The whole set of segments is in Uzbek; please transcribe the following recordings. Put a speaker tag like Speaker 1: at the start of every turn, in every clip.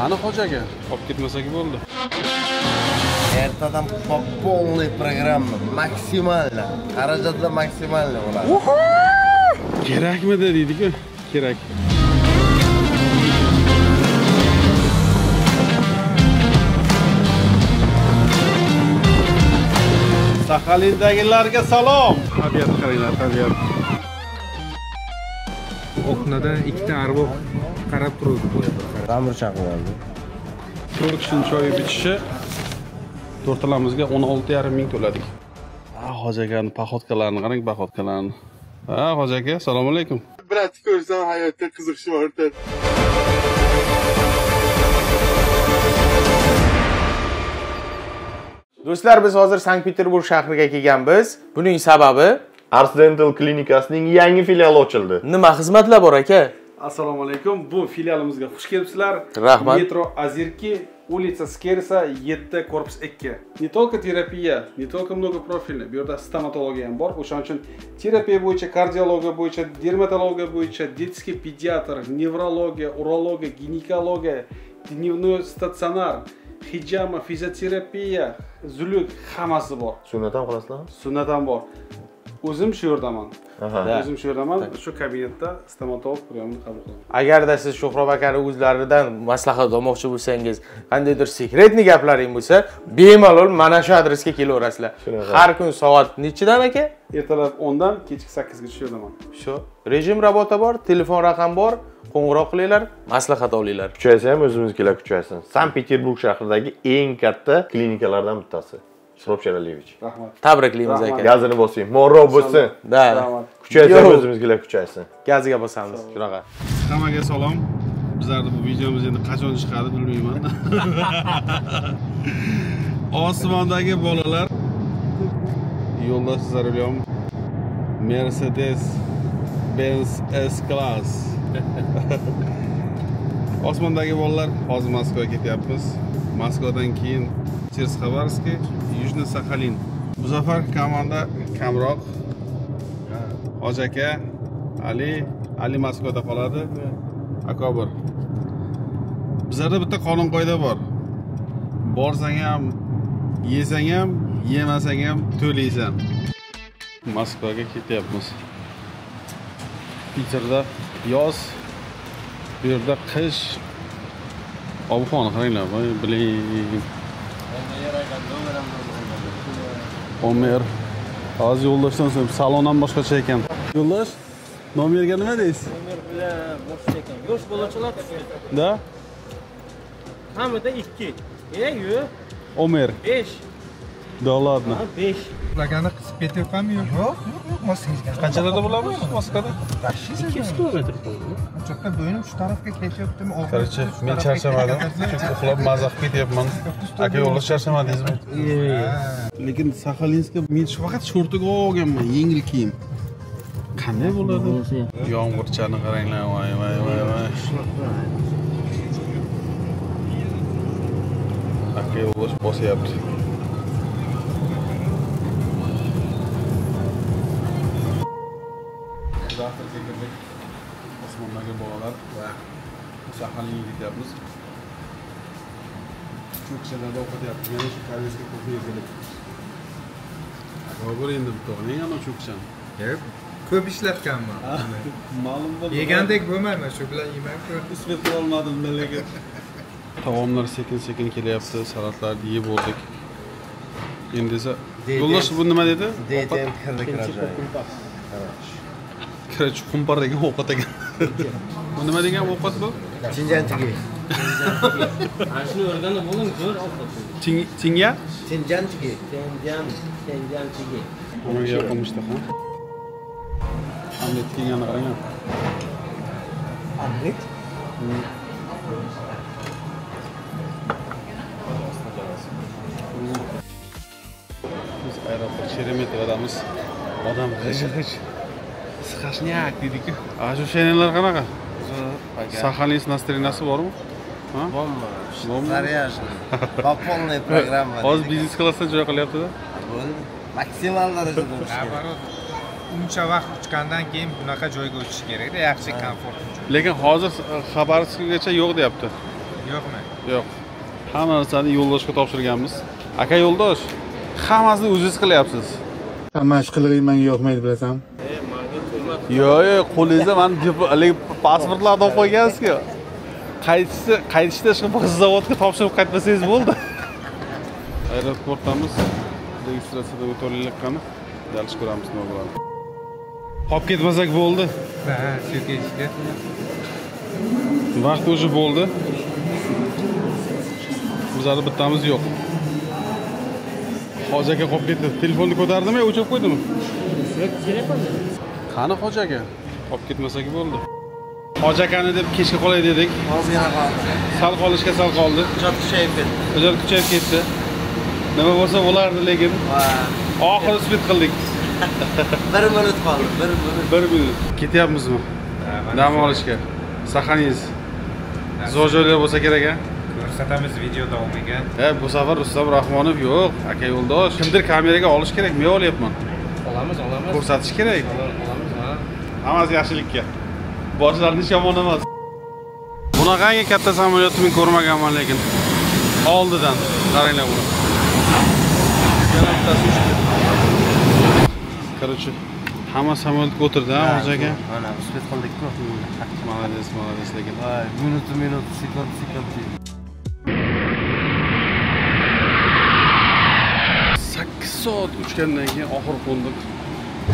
Speaker 1: Qani hoji aka? Olib ketmasak bo'ldi.
Speaker 2: Ertadan полный программа, maksimalni, xarajatda maksimalni bo'ladi.
Speaker 1: Kerakmi deydi-ku? Kerak. Saxalindagilarga salom. Tabiat qaranglar, tabiat.
Speaker 3: Oknadan ikkita arvoh qarab turibdi bu yerda.
Speaker 2: Ta'mir chaqiradi.
Speaker 1: 4 kishining choy ichishi to'rtalamizga 16,5 ming to'ladik. Hoji akani paxotkalarini qarang, paxotkalarini. Hoji aka, assalomu alaykum.
Speaker 4: Brat ko'rsam hayotda qiziqishim ortadi.
Speaker 5: Do'stlar, biz hozir Sankt-Peterburg shahriga kelganmiz. Buning sababi
Speaker 6: Ars Dental klinikasining yangi filiali ochildi.
Speaker 5: nima xizmatlar bor aka?
Speaker 1: Assalomu alaykum. Bu filialimizga xush kelibsizlar.
Speaker 5: Rahmat.
Speaker 1: Metro Azirki, улица Скерса, 7 korpus 2. Не только терапия, не только многопрофильная, bu yerda stomatologiya ham bor. O'shaning uchun terapiya bo'yicha, kardiologiya bo'yicha, dermatologiya bo'yicha, детский pediatr, nevrologiya, urologiya, ginekologiya, dnevной стационар, hijama, fizioterapiya, zuluk hammasi bor.
Speaker 6: Sunnat ham qilasizlarmi?
Speaker 1: Sunnat ham bor. O'zim shu yerdaman. O'zim shu yerdaman. Shu kabinetda stomatolog priyomni qabul qilaman.
Speaker 5: Agarda siz Sho'xrob akani o'zlaridan maslahat olmoqchi bo'lsangiz, qandaydir sekretni gaplaring bo'lsa, bemalol mana shu adresga kelaverasizlar. Har kun soat nechidan aka?
Speaker 1: Ertalab 10 dan kechki 8 gacha shu yerdaman.
Speaker 5: Shu. Rejim rabota bor, telefon raqam bor, qo'ng'iroq qilinglar, maslahat olinglar.
Speaker 6: Kuchaysa ham o'zimizkilar kuchaysin. Sankt-Peterburg shahridagi eng katta klinikalardan bittasi. Sho'xrob Sheraliyevich.
Speaker 1: Rahmat.
Speaker 5: Tabriklaymiz aka.
Speaker 6: Gazini bosing, morro bo'lsin.
Speaker 5: Da.
Speaker 6: Kuchaysa ham o'zimizkilar kuchaysin.
Speaker 5: Gaziga bosamiz. Shunaqa.
Speaker 1: Hammaga salom. Bizlarning bu videomiz endi qachon chiqadi bilmayman. Osmondagi bolalar yo'lda sizlar bilan Mercedes Benz S-Class. Osmondagi bolalar hozir Moskvaga ketyapmiz. Moskvadan keyin Cherskhavarskiy, Yujniy Saxalin. Bu safar komanda kamroq. Hoji aka, Ali Moskvada qoladi. Akobir. Bizlarda bitta qonun qoida bor. Borsang ham, yesang ham, yemasang ham to'laysan. Moskvaga ketyapmiz. Peterda yoz, bu yerda qish. Ob-havoni qaranglar, biling. Omer. Hozir yo'ldoshdan so'ng salon ham boshqacha ekan. Yo'ldosh, nomerga nima deysiz?
Speaker 7: Nomer bilan boshqa ekan. Yosh bolachalar tushdi.
Speaker 1: Da?
Speaker 7: Hamida 2. Yo'q.
Speaker 1: Omer.
Speaker 7: 5.
Speaker 1: Da ladno.
Speaker 7: 5.
Speaker 3: Ularni qisib ketyapmanmi yo'q? Yo'q, Moskvaga.
Speaker 1: Qanchalarda bo'lamiz Moskvada?
Speaker 7: 200 kilometr.
Speaker 3: Uchoqdan bo'yinim shu tarafga ketyaptimi?
Speaker 1: Qarchi, men charchamadim. Chunki uxlab mazax ketyapman. Aka yo'lda charchamadingizmi? Lekin Saxalinskka men faqat shortiga olganman, yengil kiyim. Qanday bo'ladi? Yomg'irchani qaranglar, voy. Aka yo'ldosh bosyapti. Zavtrga kirdik. Osmondagi bolalar va Saxalinga ketyapmiz. Shu kishilarda o'qityapmiz. Yana shu koreyska kuxnyaga kelib. Akobir endi bitta o'g'ling ana shu kishini.
Speaker 3: Ko'p ishlatganman.
Speaker 1: Ma'lum bo'ldi.
Speaker 3: Yegandek bo'lmayman, shu bilan yemayman ko'rdim.
Speaker 1: Isbot qila olmadim lekin. Taomlar sekin-sekin kelyapti. Salatlarni yeb bo'ldik. Endi esa yo'ldosh bu nima dedi?
Speaker 2: Deydi kirdi.
Speaker 1: Kirich qumpar degan ovqat ekan. Bu nima degan ovqat bu?
Speaker 2: Chinjanchigi.
Speaker 7: Ana shuni o'rganib bo'ling, zo'r ovqat.
Speaker 1: Chinga?
Speaker 2: Chinjanchigi.
Speaker 7: Tenjanchigi.
Speaker 1: Ona yoqimishda, ha? Omlet kelganini qarang.
Speaker 2: Omlet?
Speaker 1: Biz aeroport Sheremetiyodamiz. Odam g'ij-g'ij. Sxashniak deydi-ku. Ana shu shenelar qanaqa? Saxalin настроенияsi bormi? Ha?
Speaker 2: Bormi? Zaryajniy. Полный программа.
Speaker 1: Hozir biznes klassda joy qilyapti-da.
Speaker 2: Bo'ldi. Maksimal darajada uchish.
Speaker 3: Uncha vaqt uchgandan keyin bunaqa joyga uchish kerak-da, yaxshi komfort.
Speaker 1: Lekin hozir Xabarovskgacha yo'q deyapti.
Speaker 3: Yo'qmi?
Speaker 1: Yo'q. Hamma narsani yo'ldoshga topshirganmiz. Aka yo'ldosh, hammasini o'zingiz qilyapsiz.
Speaker 8: Hamma ish qilig'ing menga yoqmaydi bilasan.
Speaker 1: Yo'q, qo'lingizda meni pasportlarni olib qo'ygansiz-ku. Qaytishda shu zavodga topshirib qaytmasangiz bo'ldi. Aeroportdamiz. Registratsiyaga o'taylik qani. Dalish ko'ramiz nima bo'ladi. Qolib ketmasak bo'ldi.
Speaker 3: Ha, shu ketishga.
Speaker 1: Vaqt o'zi bo'ldi. Bizlarda bittamiz yo'q. Hoji aka qolib ketdi. Telefonni ko'tardimi, o'chirib qo'ydimi?
Speaker 7: Yo'q, telefon.
Speaker 1: Qani Hoji aka? Qolib ketmasak bo'ldi. Hoji akani deb kechga qolay dedik.
Speaker 2: Hozir yana qoldi.
Speaker 1: Sal qolishga sal qoldi.
Speaker 2: Ijod kuchayib ketdi.
Speaker 1: Ijod kuchayib ketdi. Nima bo'lsa bo'lardi, lekin oxiri split qildik.
Speaker 2: 1 minut qoldi, 1 minut.
Speaker 1: 1 minut. Ketyapmizmi? Dam olishga. Saxaningiz. Zo'joylar bo'lsa kerak a?
Speaker 3: Ko'rsatamiz video davomiga.
Speaker 1: Bu safar Rustam Rahmonov yo'q, aka yo'ldosh. Kimdir kameraga olish kerak, men olyapman.
Speaker 7: Olamiz.
Speaker 1: Ko'rsatish kerak.
Speaker 7: Olamiz, ha.
Speaker 1: Hammasi yaxshilikka. Boshlarining yomon emas. Bunaqangi katta samolyotni men ko'rmaganman, lekin oldidan qaranglar buni. Yana bittasi uchdi. Короче, hamma samolyotga o'tirdi, ha, Hoji aka.
Speaker 2: Mana, split qildik-ku.
Speaker 1: Malades lekin.
Speaker 2: Voy, minut, sekund.
Speaker 1: 8 soat uchgandan keyin oxir qo'ndik.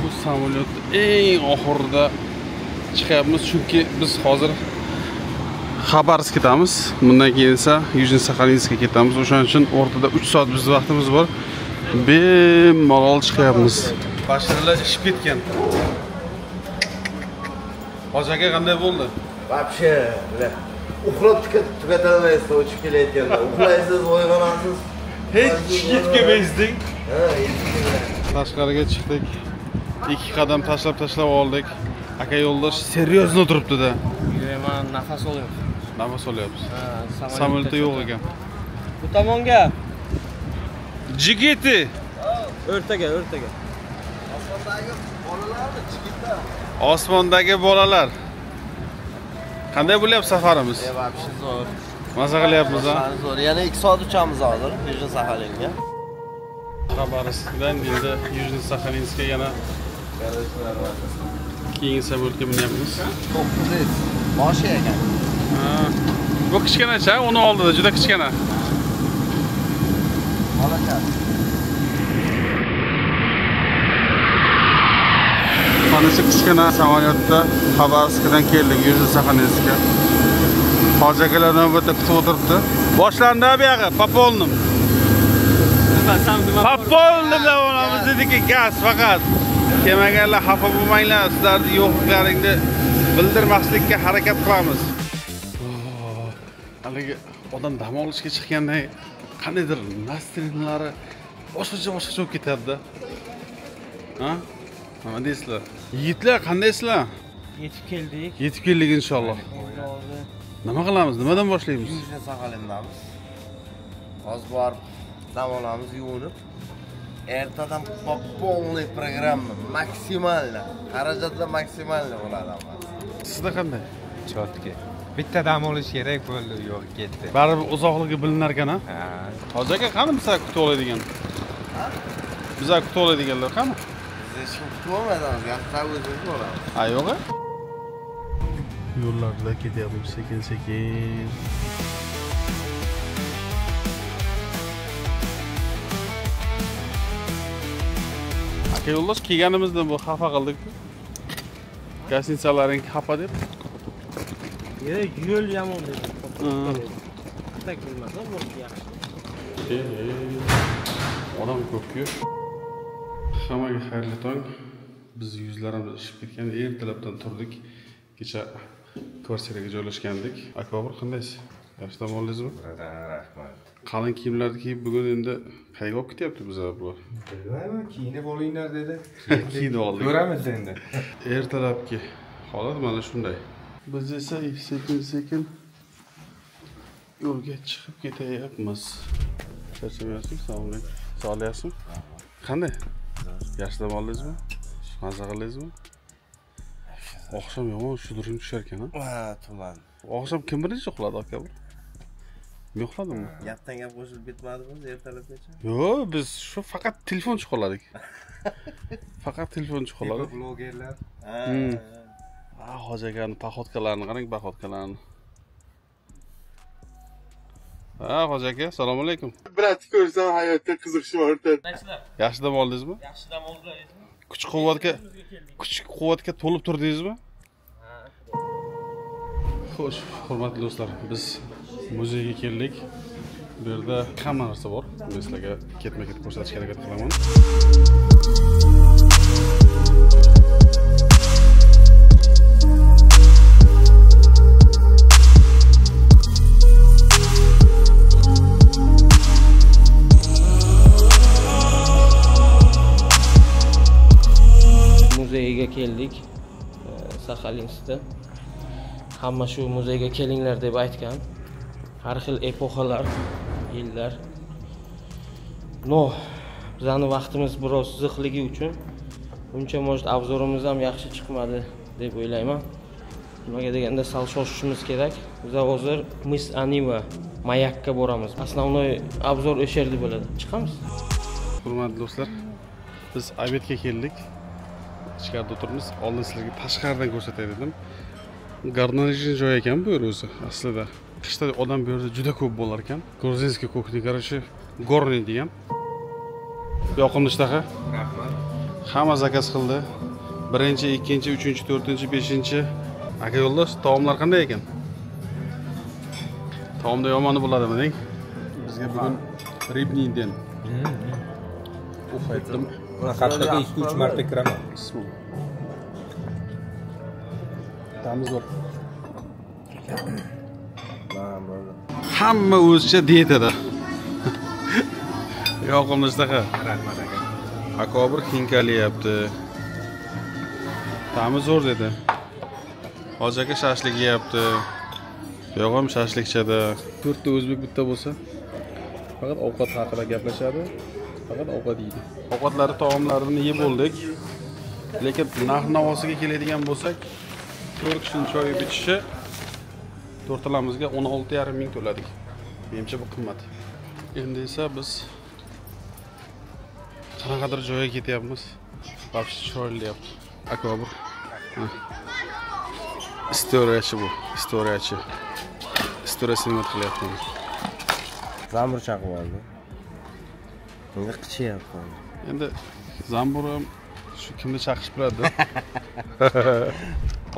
Speaker 1: Bu samolyotni eng oxirida chiqyapmiz, chunki biz hozir Xabarovsk ketamiz. Bundan keyin esa Yujno-Saxalinskka ketamiz. O'shaning uchun o'rtada 3 soat bizning vaqtimiz bor. Bemalol chiqyapmiz. Bashirlar ishib ketgan. Hoji aka qanday bo'ldi?
Speaker 2: Вообще, uxlab tugatolmaysiz, o'chib kelayotganda. Uxlaysiz, uyg'onasiz.
Speaker 1: Hech yetib bezding.
Speaker 2: Ha, yetib.
Speaker 1: Tashqariga chiqdik. 2 qadam tashlab oldik. Aka yo'ldosh seriozno turibdi-da.
Speaker 7: Men nafas olyapman.
Speaker 1: Nafas olyapsiz.
Speaker 7: Ha,
Speaker 1: Samolyotda yo'q ekan.
Speaker 7: Bu tomonga.
Speaker 1: Jigiti.
Speaker 7: O'rtaga.
Speaker 2: Osmondagi bolalarni chigitda.
Speaker 1: Osmondagi bolalar. Qanday bo'lyapti safarimiz?
Speaker 2: Вообще zo'r.
Speaker 1: Maza qilyapmiz ha?
Speaker 2: Zo'r. Yana 2 soat uchamiz hozir Yujno-Saxalinga.
Speaker 1: Xabarovskdan endi Yujno-Saxalinskka yana keyingi samolyotga minyapmiz.
Speaker 2: 900 boshi ekan.
Speaker 1: Ha. Bu kichkinacha, uni oldida juda kichkina.
Speaker 2: Halokat.
Speaker 1: Mana shu kichkina samolyotda Xabarovskdan keldik Yujno-Saxalinskka. Hoji akalar navbatda kutib o'tiribdi. Boshlandi bu yoqqa, Popolnim. Popolnim davomimiz dediki, gaz faqat. Kelmaganlar xafa bo'lmanglar, sizlarning yo'qliklaringni bildirmaslikka harakat qilamiz. Haligi odam dam olishga chiqqandan qandaydir nastrinlari boshqacha bo'lib ketadi-da. Ha? Nima deysizlar? Yigitlar, qandaysizlar? Yetib keldik inshaalloh. Nima qilamiz? Nimadan boshlaymiz?
Speaker 2: Yujno-Saxalindamiz. Hozir borib dam olamiz, yuvinib. Ertadan полный programma, maksimalni, xarajatlar maksimalni bo'ladi hammasi.
Speaker 1: Sizda qanday?
Speaker 3: Chotki. Bitta dam olish kerak bo'ldi, yo'q ketdi.
Speaker 1: Baribir uzoqligi bilinar ekan, ha?
Speaker 3: Ha.
Speaker 1: Hoji aka qani bizlar kutib oladigan? Bizlar kutib oladiganlar qani?
Speaker 2: Biz hech kim kutib olmaymiz, yaxshi o'zimiz bo'lamiz.
Speaker 1: Ha, yo'q-a? Yo'llarda ketyapmiz sekin-sekin. Aka yo'ldosh kelganimizda bu xafa qildik. Gostitsalaring xafa deb.
Speaker 7: Yo'l yomon dedi. Tak bo'lmasa, bu yaxshi.
Speaker 1: Odam ko'p-ku. Hammaga xayrli tong. Biz yuzlarimiz ishib ketgan, ertalabdan turdik. Kecha kvartiraga joylashgandik. Aka Bobur qandaysiz? Yaxshi dam oldingizmi?
Speaker 3: Rahmat.
Speaker 1: Qalin kiyimlarni kiyib bugun endi qayerga olib ketyapti bizlar bu?
Speaker 3: Bilmayman, kiyinib olinglar dedi.
Speaker 1: Kiyinib oldik.
Speaker 3: Ko'ramiz endi.
Speaker 1: Ertalabki holat mana shunday. Biz esa sekin-sekin yo'lga chiqib ketyapmiz. Charchamayapsizmi? Assalomu alaykum. Sog'liqsizmi? Qanday? Yaxshi dam oldingizmi? Maza qildingizmi? Oqshom yomon shuduring tushar ekan, ha?
Speaker 2: Ha, tuman.
Speaker 1: Oqshom kim birinchi uxladi aka bu? Yo'qladimmi?
Speaker 2: Gapdan gap qo'shilib ketmadimiz ertalabgacha?
Speaker 1: Yo'q, biz shu faqat telefon chiqoladik. Faqat telefon chiqoladi.
Speaker 2: Blogerlar.
Speaker 1: Hoji akani paxotkalarini qarang, paxotkalarni. Hoji aka, assalomu alaykum.
Speaker 4: Bratni ko'rsam hayotda qiziqishim ortadi.
Speaker 1: Yaxshi dam oldingizmi?
Speaker 7: Yaxshi dam oldingizmi?
Speaker 1: Kuch-quvvatga to'lib turdingizmi? Xo'sh, hurmatli do'stlar, biz muzeyga keldik. Bu yerda hamma narsa bor. Men sizlarga ketma-ket ko'rsatishga harakat qilaman.
Speaker 7: Muzeyga keldik. Saxalinsda. Hamma shu muzeyga kelinglar deb aytgan. Har xil epoxalar, yillar. Bizning vaqtimiz biroz ziqligi uchun uncha может obzorimiz ham yaxshi chiqmadi deb o'ylayman. Nimaga deganda sal shoshishimiz kerak. Biz hozir Mis Aniva Mayakka boramiz. Основной obzor o'sha yerda bo'ladi. Chiqamiz.
Speaker 1: Hurmatli do'stlar, biz obedga keldik. Ichkarida o'tirmiz. Oldin sizlarga tashqaridan ko'rsatay dedim. Garnajli joy ekan bu yer o'zi aslida. Qishda odam bu yerda juda ko'p bo'lar ekan. Gruzinskiy kuxnya, короче, горный degan. Yoqimli ishtaha.
Speaker 2: Rahmat.
Speaker 1: Hamma zakaz qildi. 1-chi, 2-chi, 3-chi, 4-chi, 5-chi. Aka yo'ldosh, taomlar qanday ekan? Taomda yomoni bo'ladimi deng? Bizga bugun ribnidan. Aytdim.
Speaker 3: Haftaga 2-3 marta kiraman.
Speaker 1: Tamiz bor. Hamma o'zicha dietada. Yoqimli ishtaha.
Speaker 3: Rahmat aka.
Speaker 1: Akobir xinkalayapti. Tamiz zo'r dedi. Hoji aka shashlik yeyapti. Yo'q ham shashlikchada 4 ta o'zbek bitta bo'lsa, faqat ovqat haqida gaplashadi, faqat ovqat yeydi. Ovqatlari, taomlarini yeb bo'ldik. Lekin narx-navosiga keladigan bo'lsak, 4 kishining choy ichishi to'rtalamizga 16,5 ming to'ladik. Menimcha bu qimmat. Endi esa biz qanaqadir joyga ketyapmiz. Вообще chiroyli deyapti. Akobir. Istoriyachi bu, istoriyachi. Istoriyasini nima qilyapti?
Speaker 2: Zambur chaqib oldi. Bunga qichyapti.
Speaker 1: Endi zambur ham shu kimni chaqish biladi.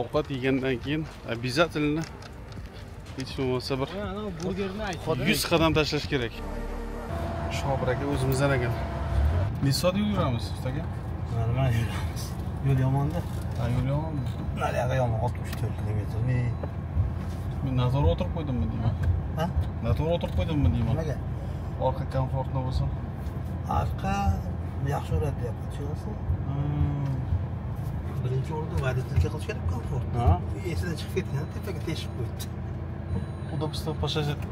Speaker 1: Ovqat yegandan keyin обязательно hech bo'lmasa bir
Speaker 7: burgerni aytdi.
Speaker 1: 100 qadam tashlash kerak. Shobir aka o'zimizdan ekan. Nisotda yuramiz, ustaga.
Speaker 8: Nima yuramiz? Yo'l yomonda.
Speaker 1: Yo'l yomonmi?
Speaker 8: Nariyoqqa yomon 64 kilometr.
Speaker 1: Men noto'g'ri o'tirib qo'ydimmi deyman.
Speaker 8: Ha?
Speaker 1: Noto'g'ri o'tirib qo'ydimmi deyman.
Speaker 8: Nimaga?
Speaker 1: Orqa komfortli bo'lsin.
Speaker 8: Arqa yaxshi uradi deyapti, tushunasizmi? Birinchi o'rinda водительga qilish kerak komfort.
Speaker 1: Ha?
Speaker 8: Esidan chiqib ketgan, tepaga teshib qo'ydi.
Speaker 1: Udobstvo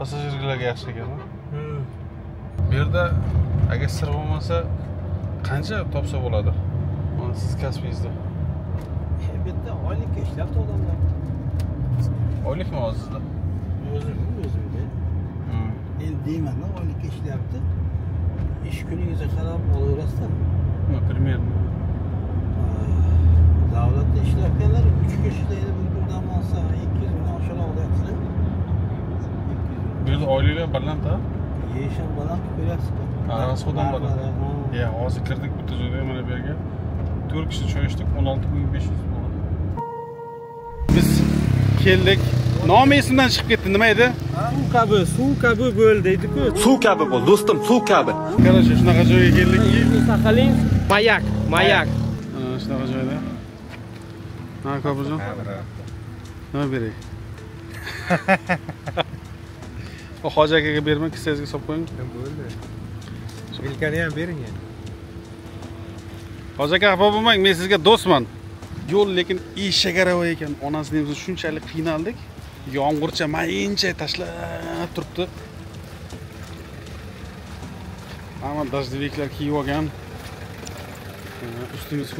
Speaker 1: passajirlarga yaxshi ekan. Bu yerda agar sir bo'lmasa qancha topsa bo'ladi? Mana siz kasbingizda.
Speaker 8: Bu yerda oylikka ishlayapti odamlar.
Speaker 1: Oylikmi hozirda?
Speaker 8: O'zimda. Endi deyman-da, oylikka ishlayapti. Ish kuningizga qarab olaverasizlar.
Speaker 1: Примерно.
Speaker 8: Davlatda ishlayotganlar 3 kun ishlaydi, bir dam olsa 200 ming oshira olyapti.
Speaker 1: Bu yerda oyliklar baland-a?
Speaker 8: Yeyish ham baland, ko'ryapsizmi?
Speaker 1: Rasxoddan baland. Hozir kirdik bitta joyga, mana bu yerga 4 kishi choy ichdik, 16,500 bo'ldi. Biz keldik. Nomi esimdan chiqib ketdi, nima edi?
Speaker 7: Suv kabi bo'l deydi-ku.
Speaker 9: Suv kabi bo'l, do'stim, suv kabi.
Speaker 1: Qarasha, shunaqa joyga keldikki,
Speaker 7: Saxalin Mayak.
Speaker 1: Shunaqa joyda. Ha, Kopirjon. Nima beray? Hoji akaga bermang, kissangizga solib qo'ying.
Speaker 3: Bo'ldi. Vilkani ham bering endi.
Speaker 1: Hoji aka, xafa bo'lmang, men sizga do'stman. Yo'l lekin eshak-arava ekan. Onasining o'zi shunchalik qiynaldik. Yomg'ircha mayincha tashlab turibdi. Hamma dajdiviklar kiyib olgan. Ustimiz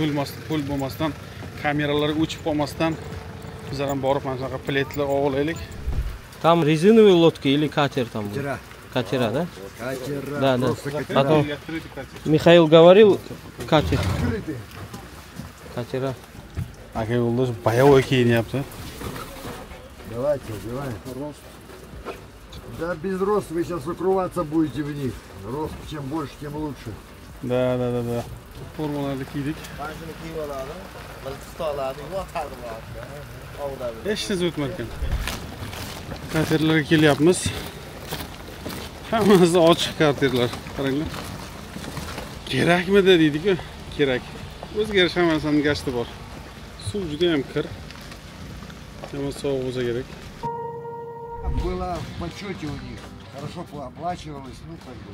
Speaker 1: pul bo'lmasdan, kameralar o'chib qolmasdan bizlar ham borib mana shunaqa pletlar olaylik.
Speaker 7: Там резиновые лодки или катер там будет? Катера, да?
Speaker 10: Катера.
Speaker 7: Да, да.
Speaker 10: Просто катера.
Speaker 7: Потом Михаил говорил катер. Катера.
Speaker 1: Aka yo'ldosh bayovoy kiyinyapti.
Speaker 10: Давайте, одеваем. Да без рост вы сейчас укрываться будете в них. Рост чем больше, тем лучше.
Speaker 1: Da. Formalarni kiydik. Hech narsa o'tmar ekan. Katerlarga kelyapmiz. Hammasi ochiq katerlar. Qaranglar. Kerakmidi deydik-ku? Kerak. O'zgarish hamma narsaning gashti bor. Suv juda ham kir. Hamma sovuq bo'lsa kerak.
Speaker 10: Было в почете у них. Хорошо оплачивалось, ну как бы.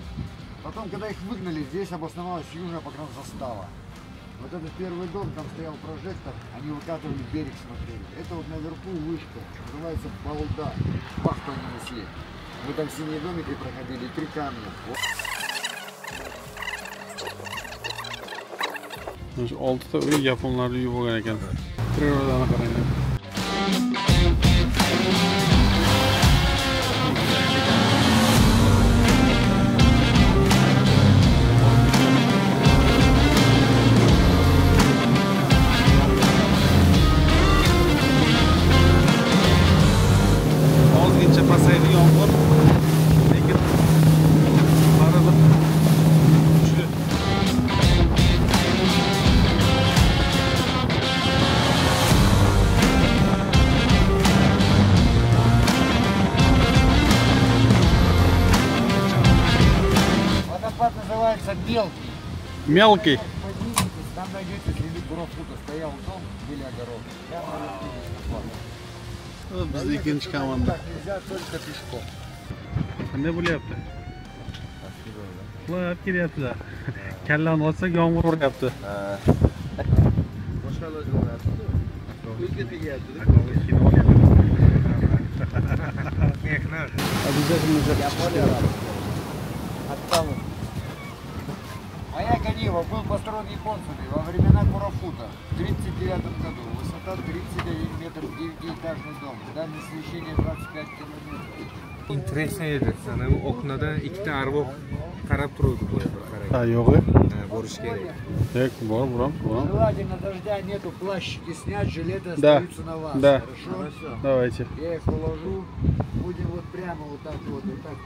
Speaker 10: Потом, когда их выгнали, здесь обосновалась южная погранзастава. Вот этот первый дом, там стоял прожектор, они выкатывали берег, смотрели. Это вот наверху вышка, называется Балда. Вахту они несли. Мы там синие домики проходили, 3 камня.
Speaker 1: Shu 6 ta uy yaponlar uyi bo'lgan ekan. Prirodani qaranglar. Ozgincha pasaydi yomg'ir. Lekin baribir kuchli.
Speaker 10: Водопад называется Мелкий.
Speaker 1: Мелкий.
Speaker 10: Поднимитесь, там найдете следы Курофута. Стоял дом, были огороды.
Speaker 1: Bizda ikkinchi komanda.
Speaker 10: Так нельзя, только пешком.
Speaker 1: Qanday bo'lyapti? Qulab kelyapti. Kallani olsak yomg'ir uryapti.
Speaker 2: Boshqa iloji bo'lmayapti. O'zga tegyapti.
Speaker 10: Маяк Анива был построен японцами во времена Курофута в 1939 году. Высота 31 метр, 9-этажный дом. Дальность освещения 25 километров.
Speaker 3: Interesting edi. Sana u oknadan ikkita arvoh qarab turuvdi bu yerda qarang.
Speaker 1: Ha, yo'q.
Speaker 3: Borish kerak.
Speaker 1: Tek, bor, buram.
Speaker 10: Желательно дождя нету, плащики снять, жилеты
Speaker 1: Да.
Speaker 10: остаются на вас.
Speaker 1: Да.
Speaker 10: Хорошо?
Speaker 1: Давайте.
Speaker 10: Я их уложу. Будем вот прямо вот так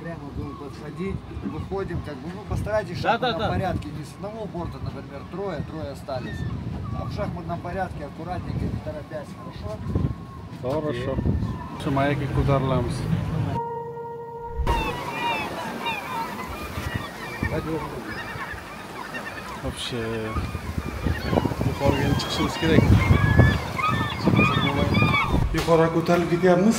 Speaker 10: прямо будем подходить. Выходим, как бы, ну постарайтесь в шахматном порядке. Не с одного борта, например, трое остались. А в шахматном порядке аккуратненько, не торопясь, хорошо?
Speaker 1: Хорошо. Shu mayakka ko'tarilamiz. Вообще yuqoriga chiqishimiz kerak. Yuqoriga ko'tarilib ketyapmiz.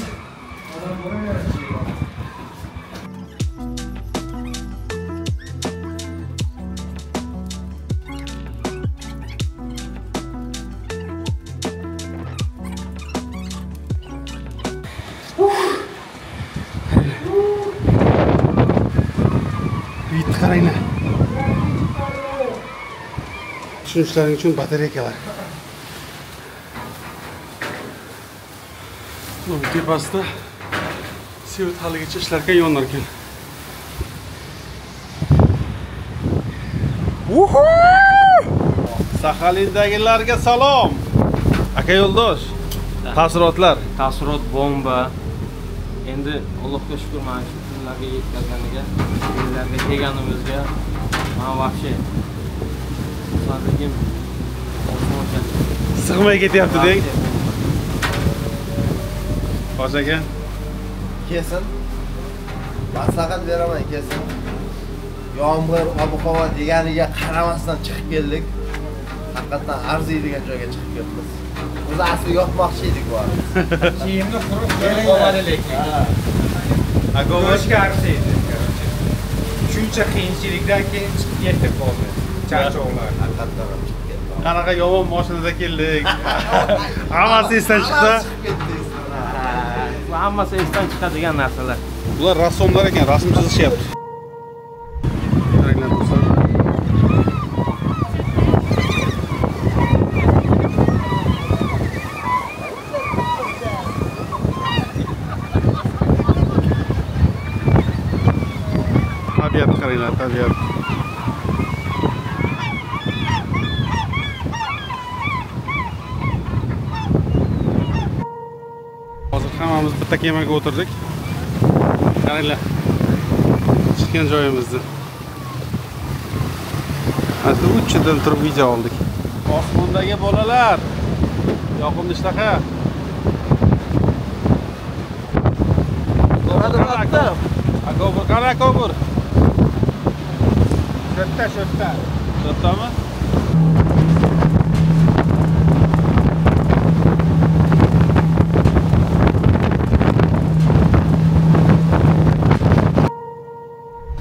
Speaker 1: Bitti qaranglar. Tushunishlaring uchun batareykalar. Bu tepasida svet haligacha ishlar ekan, yonar ekan. Saxalindagilarga salom. Aka yo'ldosh. Taassurotlar.
Speaker 7: Taassurot bomba. Endi Allohga shukr, mana shu kunlarga yetkazganiga, kunlarga kelganimizga men вообще sadagim osmoncha
Speaker 1: Sig'may ketyapti deng. Bosh aka.
Speaker 2: Kesin. Maslahat beraman, kesin. Yomg'ir, ob-havo deganiga qaramasdan chiqib keldik. Haqiqatan arziydigan joyga chiqib keldik. Biz asli yotmoqchi edik bu.
Speaker 3: Kiyimni qurib bo'lmadi lekin. Agovashga arziydi. Shuncha qiyinchilikdan keyin chiqib yetib qoldi. Charchoqlar.
Speaker 2: Haqiqatan chiqib keldik.
Speaker 1: Qanaqa yomon mashinada keldik. Hammasi esdan chiqdi.
Speaker 7: bu hammasi esdan chiqadigan narsalar.
Speaker 1: Bular rassomlar ekan, rasm chizishyapti. Qaranglar do'stlar. Tabiat qaranglar, tabiat. Hozir hammamiz bitta kemaga o'tirdik. Qaranglar. Chiqqan joyimizni. Hozir uchidan turib video oldik. Osmondagi bolalar. Yoqimli ishtaha. Akobur, qara akobur. Sho'tta. Sho'ttami?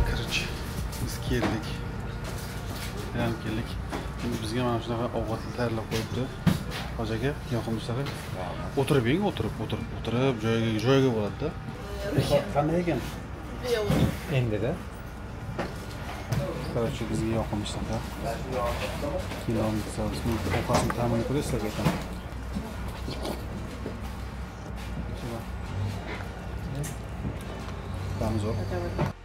Speaker 1: Короче, biz keldik. Endi bizga mana shunaqa ovqatlar tayyorlab qo'yibdi. Hojaga yoqimli ishtaha. O'tirib joyiga bo'ladi-da. Qanday ekan?
Speaker 3: Endi-da.
Speaker 1: Короче, bizga yoqimli ishtaha. Kiloni qisamiz. Ovqatni ta'min qilib sizlarga aytaman. Tamam.